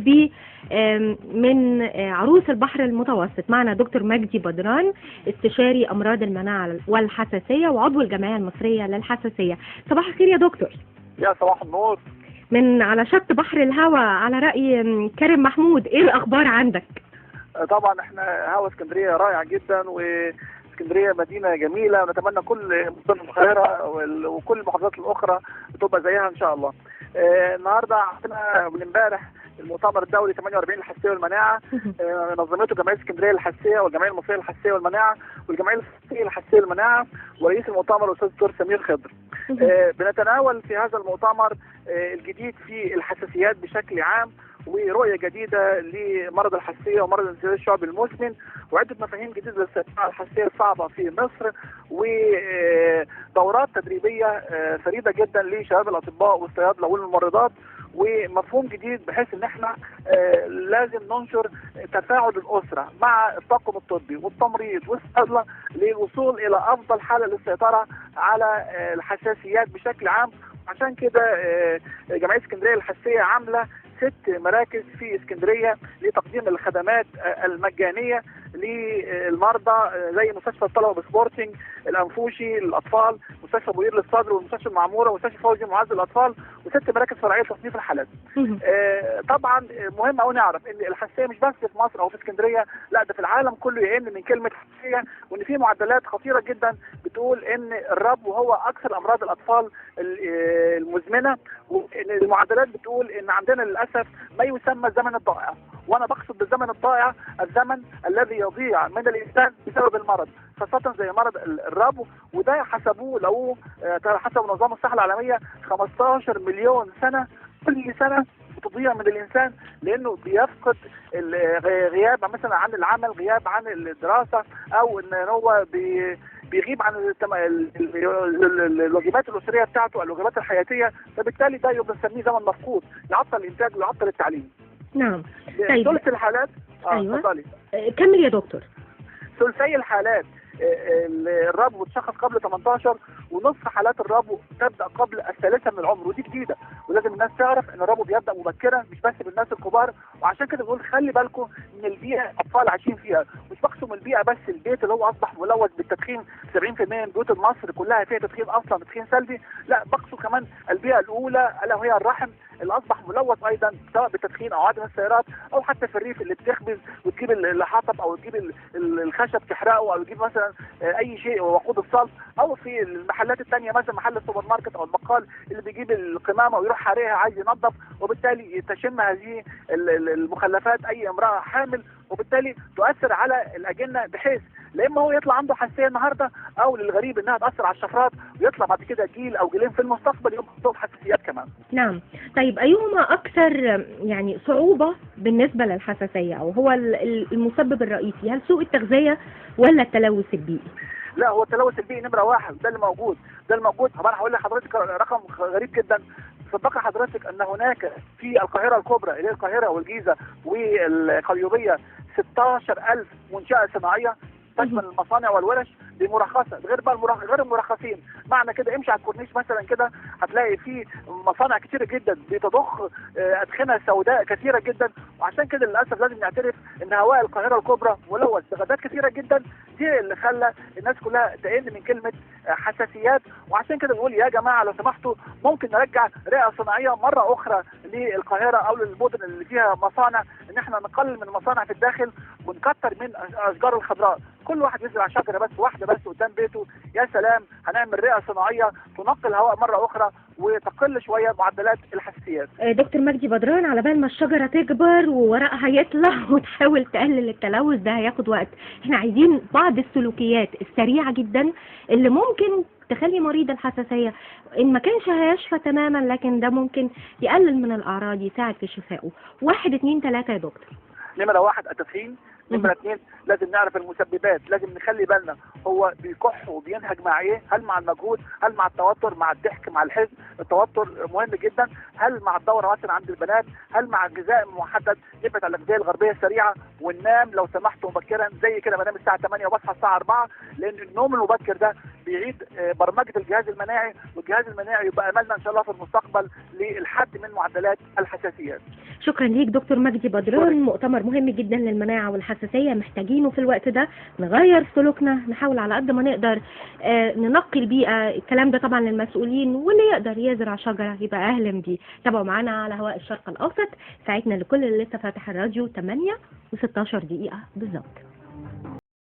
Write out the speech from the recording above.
الطبي من عروس البحر المتوسط. معنا دكتور مجدي بدران، استشاري أمراض المناعة والحساسية وعضو الجمعية المصرية للحساسية. صباح الخير يا دكتور. يا صباح النور. من على شط بحر الهوا على رأي كريم محمود، ايه الأخبار عندك؟ طبعا احنا هوا اسكندرية رائع جدا، واسكندرية مدينة جميلة، ونتمنى كل مدن القاهرة وكل المحافظات الأخرى تبقى زيها إن شاء الله. النهارده عندنا من امبارح المؤتمر الدولي 48 للحساسية والمناعة، نظمته جمعية اسكندرية للحساسية والجمعية المصرية للحساسية والمناعة والجمعية الفلسطينية للحساسية والمناعة، ورئيس المؤتمر الأستاذ الدكتور سمير خضر. بنتناول في هذا المؤتمر الجديد في الحساسيات بشكل عام، ورؤية جديدة لمرض الحساسية ومرض الانسداد الشعبي المزمن، وعدة مفاهيم جديدة للسيطرة على الحساسية الصعبة في مصر، ودورات تدريبية فريدة جدا لشباب الأطباء والصيادلة والممرضات، ومفهوم جديد بحيث ان احنا لازم ننشر تفاعل الاسره مع الطاقم الطبي والتمريض والصيدله للوصول الى افضل حاله للسيطره على الحساسيات بشكل عام. عشان كده جمعيه اسكندريه للحساسيه عامله 6 مراكز في اسكندريه لتقديم الخدمات المجانيه للمرضى، زي مستشفى الطلبه بسبورتنج الانفوشي للاطفال، مستشفى بوير للصدر، والمستشفى المعموره، ومستشفى فوزي معز للاطفال، و6 مراكز فرعيه لتصنيف الحالات. طبعا مهم قوي نعرف ان الحساسيه مش بس في مصر او في اسكندريه، لا ده في العالم كله يهم من كلمه حساسيه، وان في معدلات خطيره جدا بتقول ان الربو هو اكثر امراض الاطفال المزمنه، وان المعدلات بتقول ان عندنا للاسف ما يسمى الزمن الضائع، وانا بقصد بالزمن الضائع الزمن الذي يضيع من الانسان بسبب المرض، خاصه زي مرض الربو، وده حسبوه لو حسب منظمه الصحه العالميه 15 مليون سنه كل سنه بتضيع من الانسان، لانه بيفقد غياب مثلا عن العمل، غياب عن الدراسه، او ان هو بيغيب عن الواجبات الاسريه بتاعته، الواجبات الحياتيه، فبالتالي ده بنسميه زمن مفقود، يعطل الانتاج ويعطل التعليم. نعم. طيب ثلث الحالات ايوه كمل يا دكتور. ثلثي الحالات الربو بتشخص قبل 18، ونصف حالات الربو تبدا قبل الثالثه من العمر، ودي جديده، ولازم الناس تعرف ان الربو بيبدا مبكرا مش بس بالناس الكبار. وعشان كده بنقول خلي بالكم من البيئه الاطفال عايشين فيها، مش بقصد من البيئه بس البيت اللي هو اصبح ملوث بالتدخين، 70% من بيوت مصر كلها فيها تدخين اصلا، تدخين سلبي، لا بقصد كمان البيئه الاولى الا وهي الرحم اللي اصبح ملوث ايضا سواء بالتدخين او عدم السيارات، او حتى في الريف اللي بتخبز وتجيب الحطب او تجيب الخشب تحرقه، او تجيب مثلا اي شيء وقود الصلب، او في المحلات الثانيه مثلا محل السوبر ماركت او البقال اللي بيجيب القمامه ويروح حارقها عايز ينظف، وبالتالي تشم هذه المخلفات اي امراه حامل، وبالتالي تؤثر على الاجنه، بحيث لا اما هو يطلع عنده حساسيه النهارده، او للغريب انها تاثر على الشفرات ويطلع بعد كده جيل او جيلين في المستقبل يبقى عندهم حساسيات كمان. نعم. طيب ايهما اكثر يعني صعوبه بالنسبه للحساسيه، او هو المسبب الرئيسي؟ هل سوء التغذيه ولا التلوث البيئي؟ لا، هو التلوث البيئي نمره 1، ده اللي موجود. طب انا هقول لحضرتك رقم غريب جدا. صدق حضرتك ان هناك في القاهره الكبرى اللي هي القاهره والجيزه والقليوبيه 16,000 منشاه صناعيه تشمل المصانع والورش بمرخصه، غير بقى غير المرخصين. معنى كده امشي على الكورنيش مثلا كده هتلاقي في مصانع كتيره جدا بتضخ ادخنه سوداء كثيره جدا، وعشان كده للاسف لازم نعترف ان هواء القاهره الكبرى ملوث بغازات كثيره جدا، دي اللي خلى الناس كلها تقل من كلمه حساسيات. وعشان كده بنقول يا جماعه لو سمحتوا ممكن نرجع رئه صناعيه مره اخرى للقاهره او للمدن اللي فيها مصانع، ان احنا نقلل من المصانع في الداخل ونكتر من اشجار الخضراء. كل واحد يزرع شجره بس واحده بس قدام بيته، يا سلام، هنعمل رئه صناعيه تنقي الهواء مره اخرى وتقل شويه معدلات الحساسيات. دكتور مجدي بدران، على بال ما الشجره تكبر وورقها يطلع وتحاول تقلل التلوث ده هياخد وقت. احنا عايزين بعض السلوكيات السريعه جدا اللي ممكن تخلي مريض الحساسيه ان ما كانش هيشفى تماما، لكن ده ممكن يقلل من الاعراض، يساعد في شفائه. 1 2 3 يا دكتور. نمرة 1 التدخين. نمرة 2 لازم نعرف المسببات، لازم نخلي بالنا هو بيكح وبينهج مع ايه، هل مع المجهود، هل مع التوتر، مع الضحك، مع الحزن. التوتر مهم جدا. هل مع الدورة مثلا عند البنات، هل مع غذاء محدد، نبعد عن الأغذية الغربية السريعة، وننام لو سمحت مبكرا، زي كده بنام الساعة 8 وبصحى الساعة 4، لأن النوم المبكر ده بيعيد برمجة الجهاز المناعي، والجهاز المناعي يبقى أملنا إن شاء الله في المستقبل للحد من معدلات الحساسيات. شكرا ليك دكتور مجدي بدران. مؤتمر مهم جدا للمناعة والحساسية، محتاجينه في الوقت ده، نغير سلوكنا، نحاول على قد ما نقدر ننقي البيئة. الكلام ده طبعا للمسؤولين، واللي يقدر يزرع شجرة يبقى أهلا بيه. تابعوا معانا على هواء الشرق الأوسط، ساعتنا لكل اللي لسه فاتح الراديو 8 و16 دقيقة بالظبط.